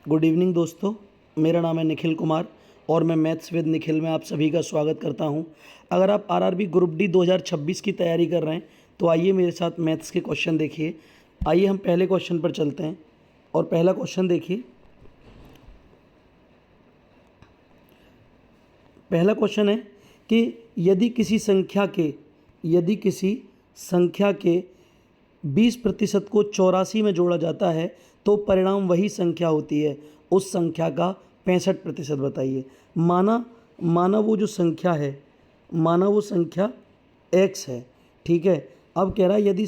Good evening दोस्तों। मेरा नाम है निखिल कुमार और मैं मैथ्स विद निखिल में आप सभी का स्वागत करता हूं। अगर आप आरआरबी ग्रुप डी 2026 की तैयारी कर रहे हैं तो आइए मेरे साथ मैथ्स के क्वेश्चन देखिए। आइए हम पहले क्वेश्चन पर चलते हैं और पहला क्वेश्चन देखिए। पहला क्वेश्चन है कि यदि किसी संख्या के 20% को 84 में जोड़ा जाता है तो परिणाम वही संख्या होती है। उस संख्या का 65% बताइए। माना वो संख्या x है, ठीक है। अब कह रहा है यदि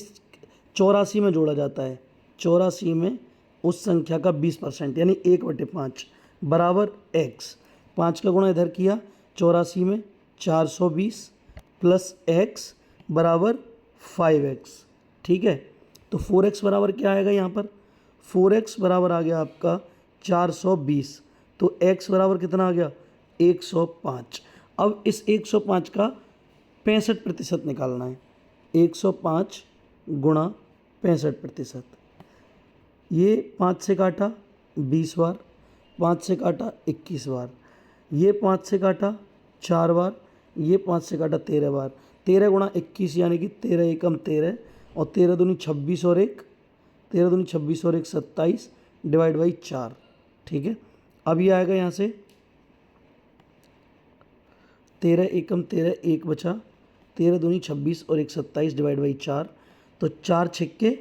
84 में जोड़ा जाता है, 84 में उस संख्या का 20% यानी 1/5 बराबर x। 5 का गुणा इधर किया 84 में 420 प्लस x बराबर 5x, ठीक है। तो 4x बराबर क्या आएगा यहाँ पर? 4x बराबर आ गया आपका 420। तो x बराबर कितना आ गया? 105। अब इस 105 का 65% निकालना है। 105 गुणा 65%। ये 5 से काटा 20 बार, 5 से काटा 21 बार, ये 5 से काटा 4 बार, ये 5 से काटा 13 बार। 13 गुणा 21 यानी कि 13 एकम 13 और 13 दूनी 26 और 1, 13 दूनी 26 और 1 27 डिवाइड बाई 4, ठीक है। अब ये आएगा यहाँ से 13 एकम 13, 1 बचा, 13 दूनी 26 और 1 27 डिवाइड बाई 4। तो 4 छिक्के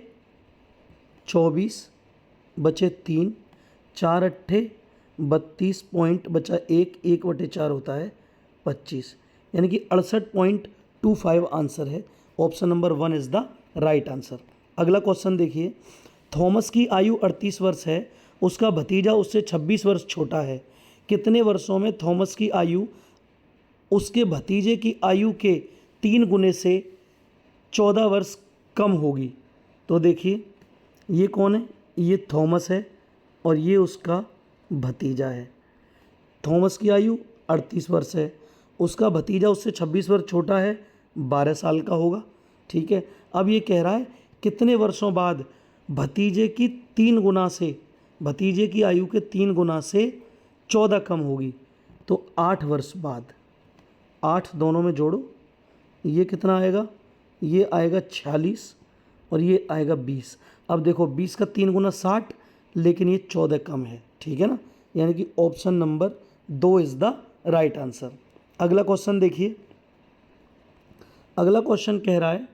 24 बचे 3, 4 अट्ठे 32 पॉइंट बचा 1/4 होता है 25, यानी कि 68.25 आंसर है। Option number 1 is the right answer. अगला क्वेश्चन देखिए। थॉमस की आयु 38 वर्ष है, उसका भतीजा उससे 26 वर्ष छोटा है। कितने वर्षों में थॉमस की आयु उसके भतीजे की आयु के 3 गुने से 14 वर्ष कम होगी? तो देखिए ये कौन है? ये थॉमस है और ये उसका भतीजा है। थॉमस की आयु 38 वर्ष है, उसका भतीजा उससे 26 वर्ष छोटा है, 12 साल का होगा, ठीक है। अब ये कह रहा है कितने वर्षों बाद भतीजे की आयु के 3 गुना से 14 कम होगी? तो 8 वर्ष बाद। 8 दोनों में जोड़ो, ये कितना आएगा? ये आएगा 46 और ये आएगा 20। अब देखो 20 का 3 गुना 60, लेकिन ये 14 कम है, ठीक है ना। यानी कि option number 2 is the right answer. अगला क्वेश्चन देखिए। अगला क्वेश्चन कह रहा है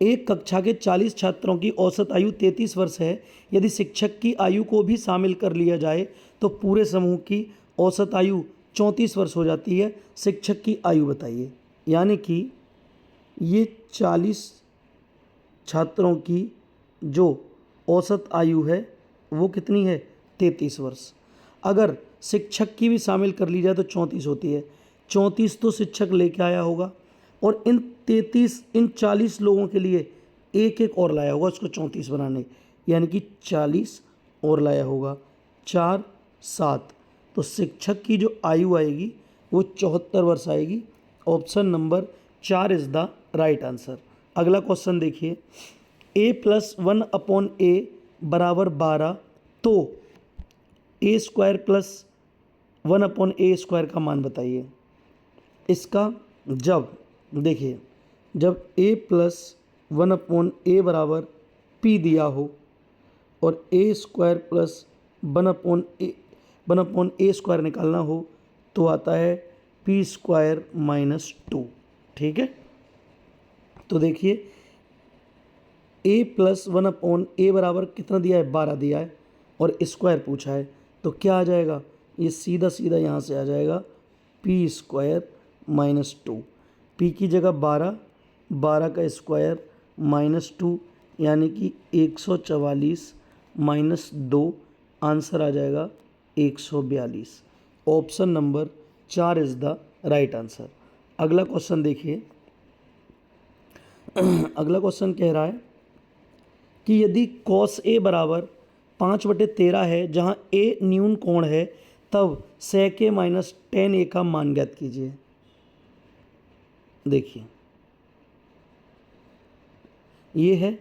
एक कक्षा के 40 छात्रों की औसत आयु 33 वर्ष है। यदि शिक्षक की आयु को भी शामिल कर लिया जाए तो पूरे समूह की औसत आयु 34 वर्ष हो जाती है। शिक्षक की आयु बताइए। यानी कि ये 40 छात्रों की जो औसत आयु है वो कितनी है? 33 वर्ष। अगर शिक्षक की भी शामिल कर ली जाए तो 34 होती है। 34 तो शिक्षक लेके आया होगा और इन 40 लोगों के लिए एक एक और लाया होगा उसको 34 बनाने, यानी कि 40 और लाया होगा। 4 7, तो शिक्षक की जो आयु आएगी वो 74 वर्ष आएगी। Option number 4 is the right answer. अगला क्वेश्चन देखिए। a+1/a बराबर 12, तो a² + 1/a² का मान बताइए। इसका जब देखिए, जब a+1/a बराबर p दिया हो और a² + 1/a² निकालना हो तो आता है p² - 2, ठीक है। तो देखिए a+1/a बराबर कितना दिया है? 12 दिया है और स्क्वायर पूछा है, तो क्या आ जाएगा? ये सीधा सीधा यहाँ से आ जाएगा p² - 2। p की जगह 12, 12 का स्क्वायर -2 यानी कि 144 - 2, आंसर आ जाएगा 142। Option number 4 is the right answer. अगला क्वेश्चन देखिए। अगला क्वेश्चन कह रहा है कि यदि cos a बराबर 5/13 है जहाँ a न्यून कोण है, तब sec a - tan a का मान ज्ञात कीजिए। देखिए ये है,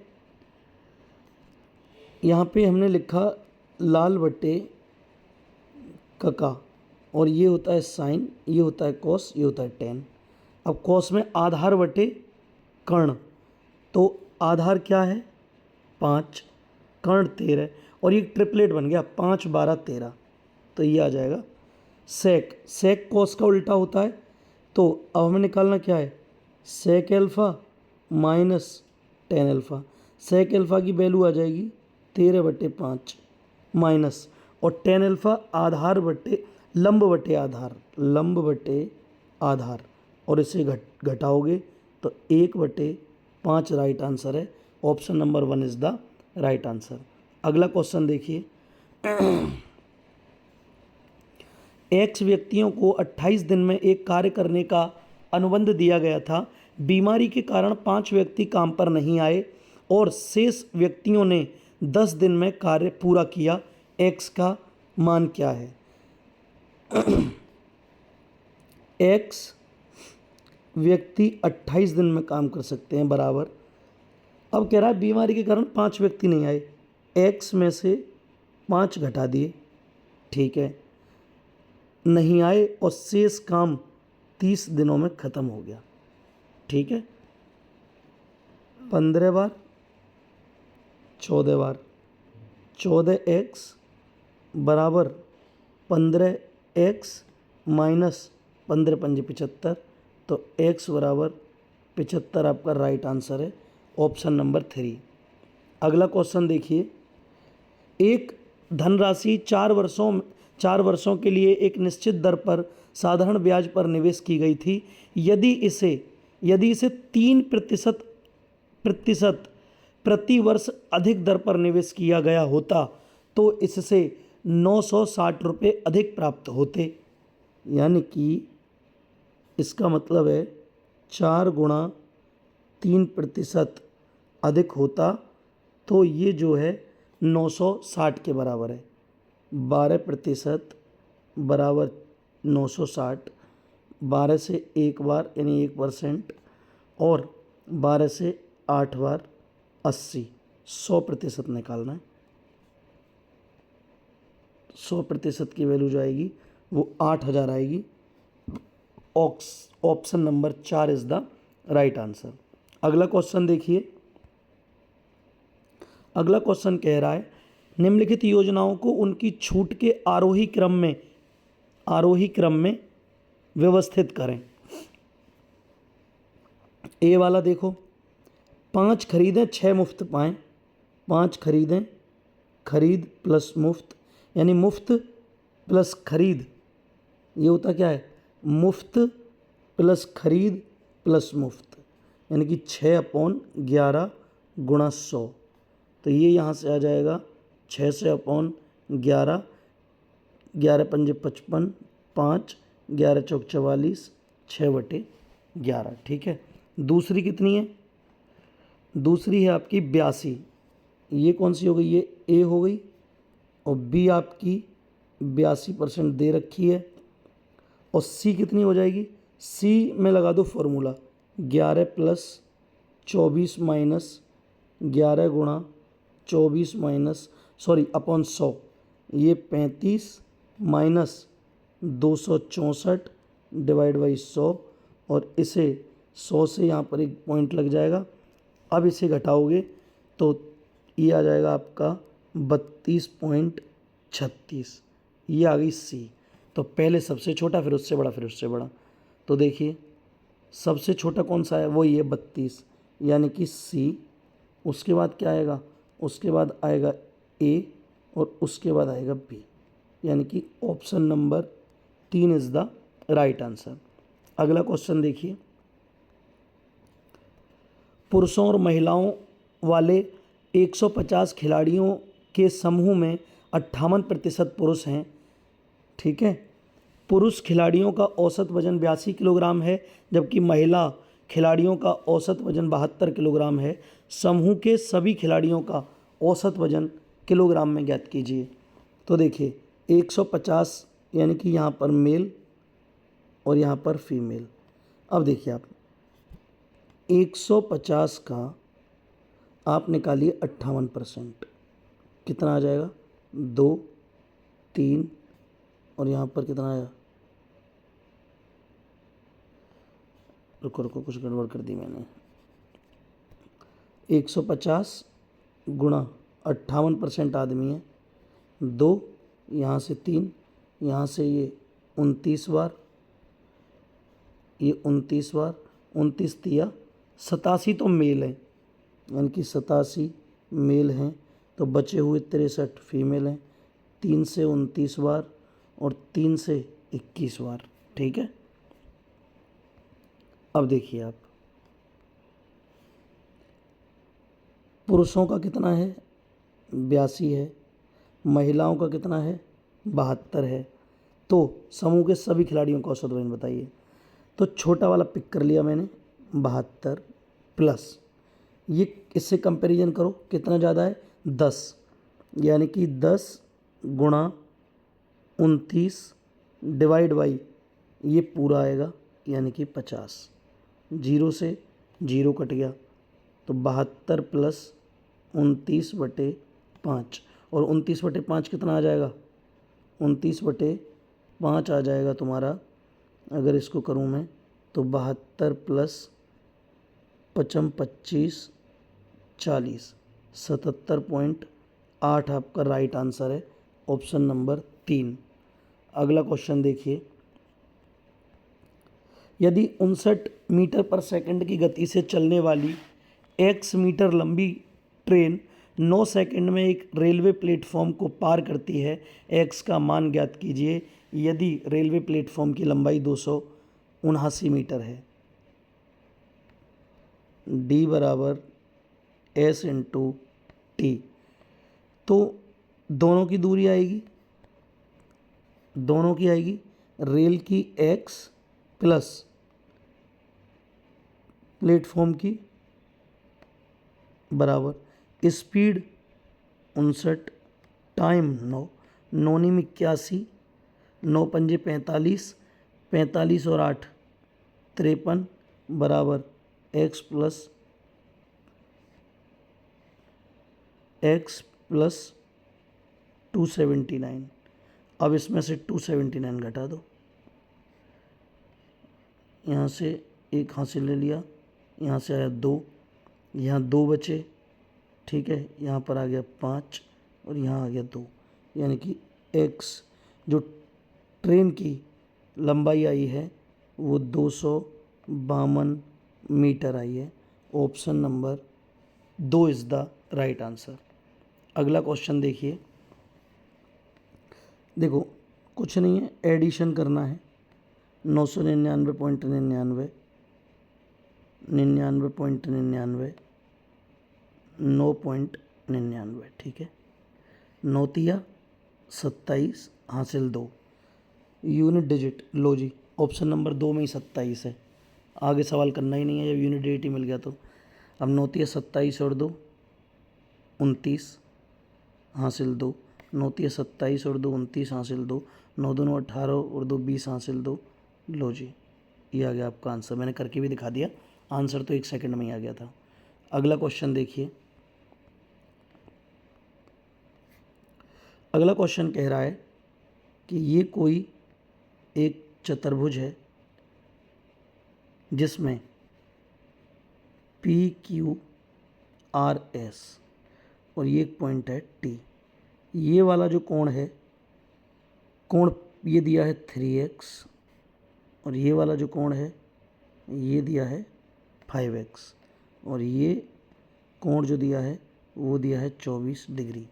यहाँ पे हमने लिखा लाल बट्टे का, और ये होता है साइन, ये होता है कॉस, ये होता है टेन। अब कॉस में आधार बटे कर्ण, तो आधार क्या है 5, कर्ण 13, और ये ट्रिपलेट बन गया 5 12 13, तो ये आ जाएगा सेक। सेक कॉस का उल्टा होता है, तो अब हमें निकालना क्या है, सेक एल्फ़ा माइनस टेन एल्फ़ा। सेक एल्फ़ा की वैल्यू आ जाएगी 13/5 माइनस, और टेन एल्फ़ा आधार बटे लंब बटे आधार, लंब बटे आधार, और इसे घटाओगे तो 1/5 राइट आंसर है। Option number 1 is the right answer. अगला क्वेश्चन देखिए, एक्स व्यक्तियों को 28 दिन में एक कार्य करने का अनुबंध दिया गया था। बीमारी के कारण 5 व्यक्ति काम पर नहीं आए और शेष व्यक्तियों ने 10 दिन में कार्य पूरा किया। एक्स का मान क्या है? एक्स व्यक्ति 28 दिन में काम कर सकते हैं बराबर, अब कह रहा है बीमारी के कारण 5 व्यक्ति नहीं आए, एक्स में से 5 घटा दिए, ठीक है, नहीं आए और शेष काम 30 दिनों में ख़त्म हो गया, ठीक है। 15 बार 14 बार, 14x बराबर 15x माइनस 15 पंजे 75, तो x बराबर 75 आपका राइट आंसर है, ऑप्शन नंबर 3। अगला क्वेश्चन देखिए, एक धनराशि 4 वर्षों के लिए एक निश्चित दर पर साधारण ब्याज पर निवेश की गई थी। यदि इसे 3% प्रति वर्ष अधिक दर पर निवेश किया गया होता तो इससे 960 रुपये अधिक प्राप्त होते। यानी कि इसका मतलब है 4 गुणा 3% अधिक होता तो ये जो है 960 के बराबर है। 12% बराबर 960, 12 से 1 बार यानी 1%, और 12 से 8 बार 80, 100% निकालना है। 100% की वैल्यू जो आएगी वो 8000 आएगी। Option number 4 is the right answer. अगला क्वेश्चन देखिए, अगला क्वेश्चन कह रहा है निम्नलिखित योजनाओं को उनकी छूट के आरोही क्रम में व्यवस्थित करें। ए वाला देखो, 5 खरीदें 6 मुफ्त पाएँ, 5 खरीदें, खरीद प्लस मुफ्त, यानी मुफ्त प्लस खरीद, ये होता क्या है, मुफ्त प्लस खरीद प्लस मुफ्त, यानी कि 6/11 गुणा 100, तो ये यहाँ से आ जाएगा 6/11, 11 पंजे 55, 5 11 चौक 44, 6/11, ठीक है। दूसरी कितनी है? दूसरी है आपकी 82, ये कौन सी हो गई? ये ए हो गई, और बी आपकी 82% दे रखी है, और सी कितनी हो जाएगी? सी में लगा दो फॉर्मूला, 11 प्लस 24 माइनस 11 गुणा 24 माइनस अपॉन 100, ये 35 माइनस 264 डिवाइड बाई 100, और इसे 100 से यहाँ पर एक पॉइंट लग जाएगा। अब इसे घटाओगे तो ये आ जाएगा आपका 32.36, ये आ गई सी। तो पहले सबसे छोटा, फिर उससे बड़ा, फिर उससे बड़ा, तो देखिए सबसे छोटा कौन सा है? वो ये 32, यानी कि सी। उसके बाद क्या आएगा? उसके बाद आएगा ए, और उसके बाद आएगा बी, यानी कि option number 3 is the right answer. अगला क्वेश्चन देखिए, पुरुषों और महिलाओं वाले 150 खिलाड़ियों के समूह में 58% पुरुष हैं, ठीक है। पुरुष खिलाड़ियों का औसत वजन 82 किलोग्राम है, जबकि महिला खिलाड़ियों का औसत वजन 72 किलोग्राम है। समूह के सभी खिलाड़ियों का औसत वजन किलोग्राम में ज्ञात कीजिए। तो देखिए 150 यानी कि यहाँ पर मेल और यहाँ पर फीमेल। अब देखिए आप 150 का आप निकालिए 58%, कितना आ जाएगा? 2 3 और यहाँ पर कितना आया, रुको रुको कुछ गड़बड़ कर दी मैंने, 150 गुणा 58% आदमी है, 2 यहाँ से 3, यहाँ से ये 29 बार, ये 29 बार, 29 तिया 87 तो मेल हैं, यानी कि 87 मेल हैं, तो बचे हुए 63 फीमेल हैं। 3 से 29 बार और 3 से 21 बार, ठीक है। अब देखिए आप, पुरुषों का कितना है, 82 है, महिलाओं का कितना है, 72 है। तो समूह के सभी खिलाड़ियों का औसत वजन बताइए। तो छोटा वाला पिक कर लिया मैंने, 72 प्लस ये, इससे कंपैरिजन करो कितना ज़्यादा है, 10, यानी कि 10 गुणा 29 डिवाइड बाई ये पूरा आएगा, यानी कि 50। 0 से 0 कट गया, तो 72 प्लस 29/5, और 29/5 कितना आ जाएगा, 29/5 आ जाएगा तुम्हारा, अगर इसको करूँ मैं तो 72 प्लस 55 25 40, 77.8 आपका राइट आंसर है, ऑप्शन नंबर 3। अगला क्वेश्चन देखिए, यदि 59 मीटर पर सेकंड की गति से चलने वाली x मीटर लंबी ट्रेन 9 सेकंड में एक रेलवे प्लेटफॉर्म को पार करती है, x का मान ज्ञात कीजिए यदि रेलवे प्लेटफॉर्म की लंबाई 279 मीटर है। d बराबर s इंटू टी, तो दोनों की दूरी आएगी, दोनों की आएगी रेल की x प्लस प्लेटफॉर्म की बराबर स्पीड 59, टाइम 9, 9 × 81, 9 × 45, 45 और 8 53 बराबर x प्लस 279। अब इसमें से 279 घटा दो, यहाँ से एक हासिल ले लिया, यहाँ से आया 2, यहाँ 2 बचे, ठीक है, यहाँ पर आ गया 5 और यहाँ आ गया 2, यानी कि x जो ट्रेन की लंबाई आई है वो 252 मीटर आई है। Option number 2 is the right answer. अगला क्वेश्चन देखिए, देखो कुछ नहीं है, एडिशन करना है, 999.99, 99.99, 9.99, ठीक है, 9 तिया 27 हासिल 2, यूनिट डिजिट, लो जी ऑप्शन नंबर 2 में ही 27 है, आगे सवाल करना ही नहीं है, जब यूनिट डिजिट ही मिल गया तो। अब 9 तिया 27 और 2 29 हासिल 2, 9 तिया 27 और 2 29 हासिल 2, 9 दूनी 18 और 2 20 हासिल 2, लो जी ये आ गया आपका आंसर। मैंने करके भी दिखा दिया, आंसर तो 1 सेकंड में ही आ गया था। अगला क्वेश्चन देखिए, अगला क्वेश्चन कह रहा है कि ये कोई एक चतुर्भुज है जिसमें PQRS और ये एक पॉइंट है T। ये वाला जो कोण है, कोण ये दिया है 3x, और ये वाला जो कोण है ये दिया है 5x, और ये कोण जो दिया है वो दिया है 24 डिग्री।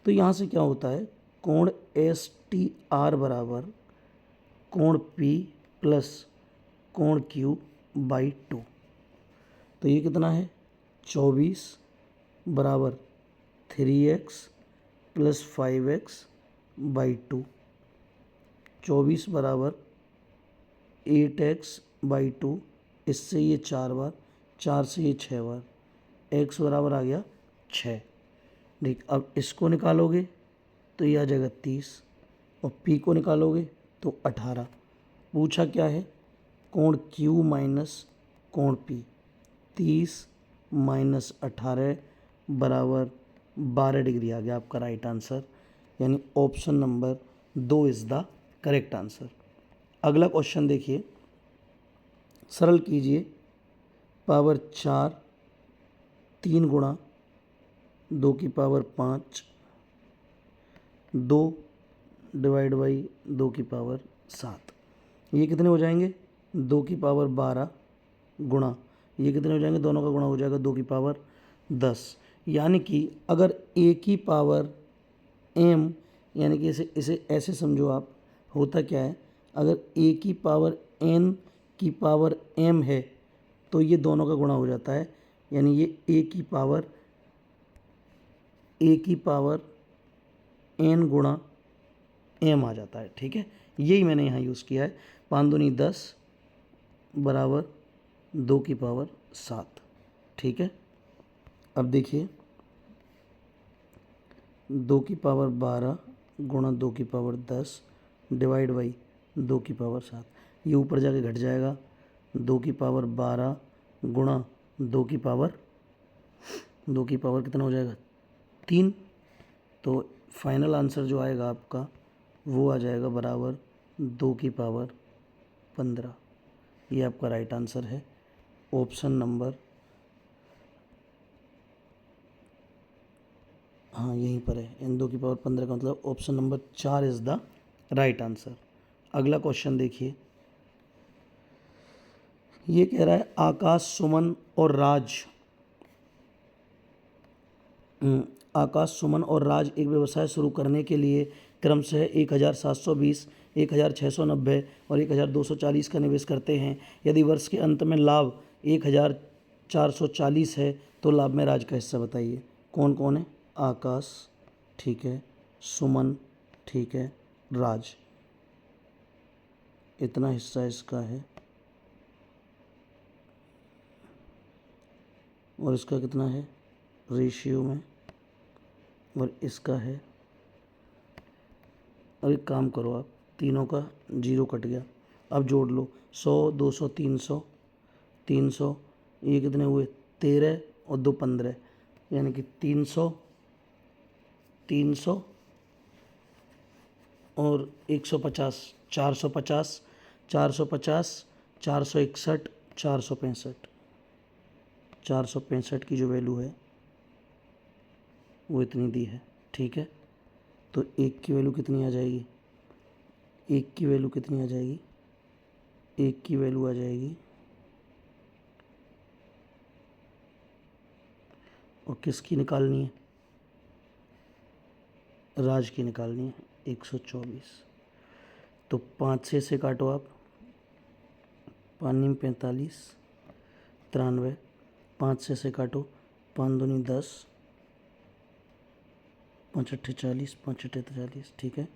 तो यहाँ से क्या होता है, कोण STR बराबर कोण P प्लस कोण Q/2। तो ये कितना है, 24 बराबर 3x प्लस 5x/2, 24 बराबर 8x/2, इससे ये 4 बार, 4 से ये 6 बार, x बराबर आ गया 6। ठीक, अब इसको निकालोगे तो ये आ जाएगा 30, और p को निकालोगे तो 18। पूछा क्या है, कोण Q माइनस कोण P, 30 माइनस 18 बराबर 12 डिग्री आ गया आपका राइट आंसर, यानी option number 2 is the correct answer. अगला क्वेश्चन देखिए, सरल कीजिए। पावर 4 3 गुणा 2 की पावर 5 2 डिवाइड बाई 2 की पावर 7, ये कितने हो जाएंगे? 2 की पावर 12 गुणा ये कितने हो जाएंगे? दोनों का गुणा हो जाएगा 2 की पावर 10। यानी कि अगर a की पावर m, यानी कि इसे इसे ऐसे समझो आप, होता क्या है, अगर a की पावर n की पावर m है तो ये दोनों का गुणा हो जाता है, यानी ये a की पावर n गुणा m आ जाता है। ठीक है, यही मैंने यहाँ यूज़ किया है। 5 दूनी 10 बराबर 2 की पावर 7। ठीक है, अब देखिए 2 की पावर 12 गुणा 2 की पावर 10 डिवाइड बाई 2 की पावर 7, ये ऊपर जाके घट जाएगा। 2 की पावर 12 गुणा 2 की पावर कितना हो जाएगा? 3। तो फाइनल आंसर जो आएगा आपका वो आ जाएगा बराबर 2 की पावर 15। ये आपका राइट आंसर है, ऑप्शन नंबर, हाँ यहीं पर है, इन 2 की पावर 15 का मतलब option number 4 is the right answer. अगला क्वेश्चन देखिए, ये कह रहा है आकाश, सुमन और राज आकाश, सुमन और राज एक व्यवसाय शुरू करने के लिए क्रमशः 1720, 1690 और 1240 का निवेश करते हैं। यदि वर्ष के अंत में लाभ 1440 है तो लाभ में राज का हिस्सा बताइए। कौन कौन है? आकाश, ठीक है, सुमन, ठीक है, राज, इतना हिस्सा इसका है और इसका कितना है रेशियो में, और इसका है। अब एक काम करो आप, तीनों का जीरो कट गया, अब जोड़ लो 100, 200, 300, 300, ये कितने हुए? 13 और 2 15, यानी कि 300, 300 और 150, 450, 450, 461, 465, 465 की जो वैल्यू है वो इतनी दी है। ठीक है, तो एक की वैल्यू कितनी आ जाएगी? एक की वैल्यू कितनी आ जाएगी? एक की वैल्यू आ जाएगी, और किसकी निकालनी है? राज की निकालनी है, 124। तो 5 से काटो आप, 5 45, 93, 5 से काटो, 5 दूनी 10, 5 अट्ठे 40, 5 अट्ठे 40, ठीक है।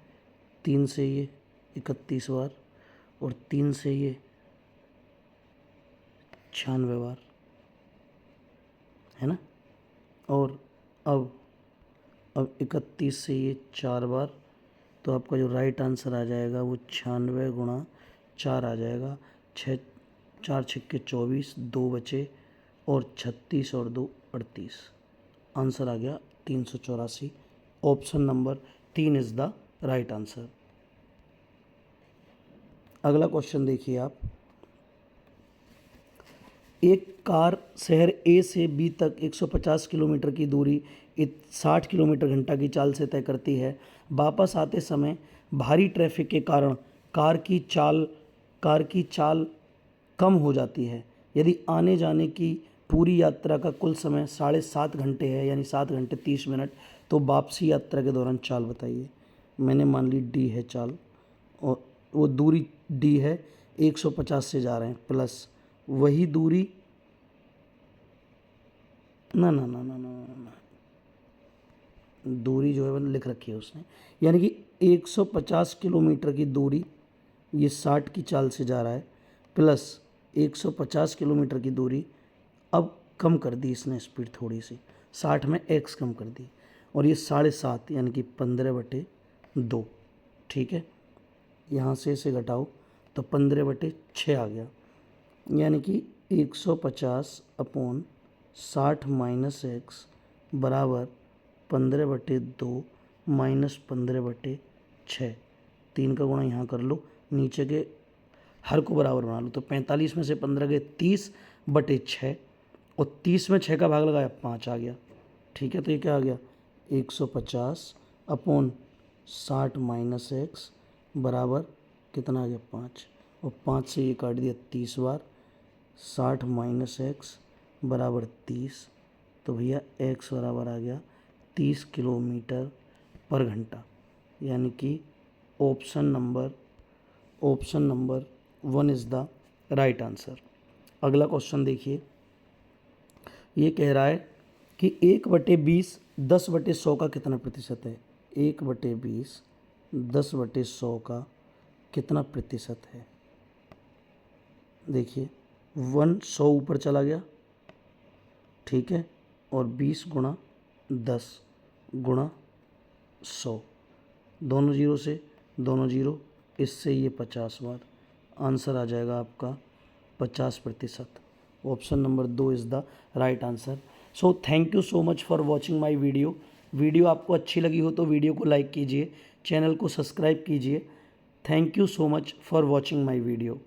3 से ये 31 बार और 3 से ये 96 बार, है ना। और अब 31 से ये 4 बार, तो आपका जो राइट आंसर आ जाएगा वो 96 गुणा 4 आ जाएगा। 6 4 छक्के 24, 2 बचे और 36 और 2 38, आंसर आ गया 384। Option number 3 is the right answer. अगला क्वेश्चन देखिए आप, एक कार शहर ए से बी तक 150 किलोमीटर की दूरी 60 किलोमीटर घंटा की चाल से तय करती है। वापस आते समय भारी ट्रैफिक के कारण कार की चाल कम हो जाती है। यदि आने जाने की पूरी यात्रा का कुल समय 7.5 घंटे है, यानी 7 घंटे 30 मिनट, तो वापसी यात्रा के दौरान चाल बताइए। मैंने मान ली डी है चाल, और वो दूरी डी है, 150 से जा रहे हैं, प्लस वही दूरी, ना ना ना ना ना ना, दूरी जो है मैंने लिख रखी है उसने, यानी कि 150 किलोमीटर की दूरी ये 60 की चाल से जा रहा है, प्लस 150 किलोमीटर की दूरी अब कम कर दी इसने स्पीड थोड़ी सी, 60 में x कम कर दी, और ये 7.5 यानी कि 15/2, ठीक है। यहाँ से इसे घटाओ तो 15/6 आ गया, यानी कि 150/60 माइनस एक्स बराबर 15/2 माइनस 15/6। 3 का गुणा यहाँ कर लो, नीचे के हर को बराबर बना लो। तो 45 में से 15 गए 30/6 और 30 में 6 का भाग लगाया 5 आ गया। ठीक है, तो ये क्या आ गया 150/60 माइनस एक्स बराबर कितना आ गया 5, और 5 से ये काट दिया 30 बार, 60 माइनस एक्स बराबर 30। तो भैया एक्स बराबर आ गया 30 किलोमीटर पर घंटा, यानी कि option number 1 is the right answer. अगला क्वेश्चन देखिए, ये कह रहा है कि 1/20 10/100 का कितना प्रतिशत है। 1/20 10/100 का कितना प्रतिशत है। देखिए 100 ऊपर चला गया, ठीक है, और 20 गुणा 10 गुणा 100, दोनों जीरो से दोनों जीरो, इससे ये 50 बार, आंसर आ जाएगा आपका 50%। Option number 2 is the right answer. So thank you so much for watching my video आपको अच्छी लगी हो तो वीडियो को लाइक कीजिए, चैनल को सब्सक्राइब कीजिए। Thank you so much for watching my video.